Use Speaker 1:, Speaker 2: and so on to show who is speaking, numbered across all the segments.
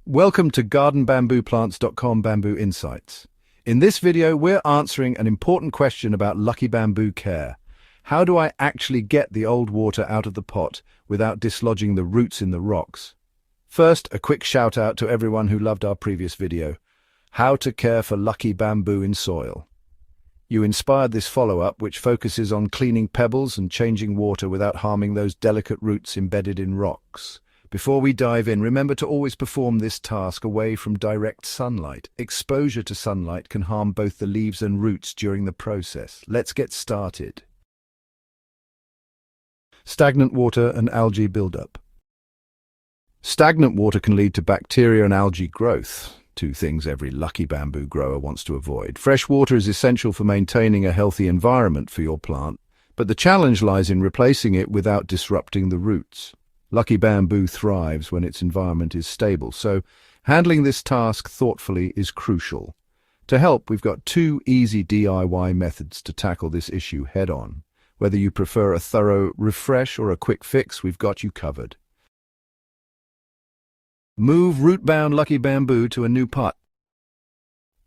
Speaker 1: Welcome to GardenBambooPlants.com Bamboo Insights. In this video, we're answering an important question about lucky bamboo care. How do I actually get the old water out of the pot without dislodging the roots in the rocks? First, a quick shout out to everyone who loved our previous video, How to Care for Lucky Bamboo in Soil. You inspired this follow-up, which focuses on cleaning pebbles and changing water without harming those delicate roots embedded in rocks. Before we dive in, remember to always perform this task away from direct sunlight. Exposure to sunlight can harm both the leaves and roots during the process. Let's get started. Stagnant water and algae buildup. Stagnant water can lead to bacteria and algae growth, two things every lucky bamboo grower wants to avoid. Fresh water is essential for maintaining a healthy environment for your plant, but the challenge lies in replacing it without disrupting the roots. Lucky bamboo thrives when its environment is stable, so handling this task thoughtfully is crucial. To help, we've got two easy DIY methods to tackle this issue head-on. Whether you prefer a thorough refresh or a quick fix, we've got you covered. Move root-bound lucky bamboo to a new pot.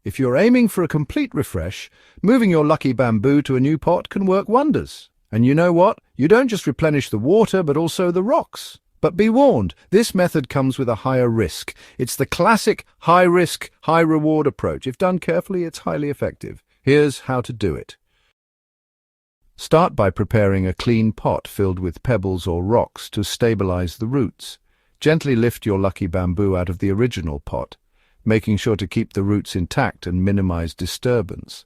Speaker 1: If you're aiming for a complete refresh, moving your lucky bamboo to a new pot can work wonders. And you know what? You don't just replenish the water, but also the rocks. But be warned, this method comes with a higher risk. It's the classic high-risk, high-reward approach. If done carefully, it's highly effective. Here's how to do it. Start by preparing a clean pot filled with pebbles or rocks to stabilize the roots. Gently lift your lucky bamboo out of the original pot, making sure to keep the roots intact and minimize disturbance.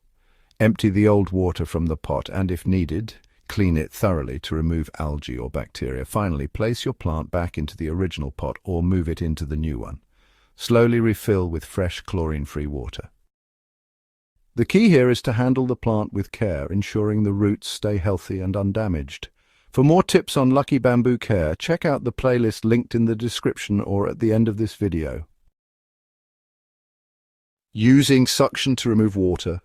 Speaker 1: Empty the old water from the pot and, if needed, clean it thoroughly to remove algae or bacteria. Finally, place your plant back into the original pot or move it into the new one. Slowly refill with fresh chlorine-free water. The key here is to handle the plant with care, ensuring the roots stay healthy and undamaged. For more tips on lucky bamboo care, check out the playlist linked in the description or at the end of this video. Using suction to remove water.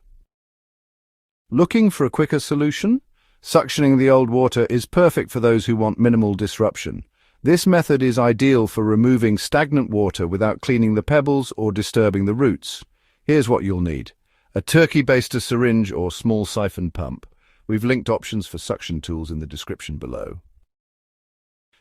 Speaker 1: Looking for a quicker solution? Suctioning the old water is perfect for those who want minimal disruption. This method is ideal for removing stagnant water without cleaning the pebbles or disturbing the roots. Here's what you'll need: a turkey-baster syringe or small siphon pump. We've linked options for suction tools in the description below.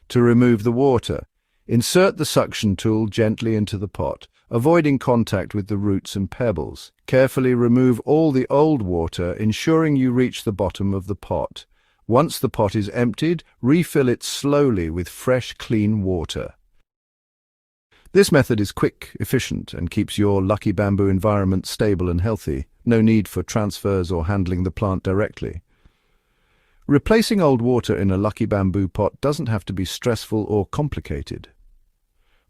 Speaker 1: To remove the water, insert the suction tool gently into the pot, avoiding contact with the roots and pebbles. Carefully remove all the old water, ensuring you reach the bottom of the pot. Once the pot is emptied, refill it slowly with fresh, clean water. This method is quick, efficient, and keeps your lucky bamboo environment stable and healthy. No need for transfers or handling the plant directly. Replacing old water in a lucky bamboo pot doesn't have to be stressful or complicated.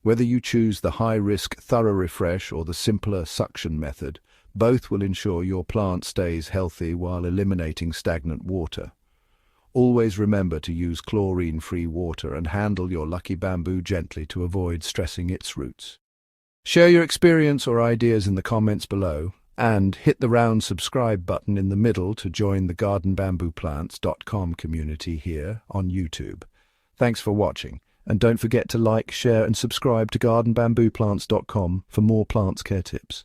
Speaker 1: Whether you choose the high-risk thorough refresh or the simpler suction method, both will ensure your plant stays healthy while eliminating stagnant water. Always remember to use chlorine-free water and handle your lucky bamboo gently to avoid stressing its roots. Share your experience or ideas in the comments below, and hit the round subscribe button in the middle to join the GardenBambooPlants.com community here on YouTube. Thanks for watching, and don't forget to like, share and subscribe to GardenBambooPlants.com for more plants care tips.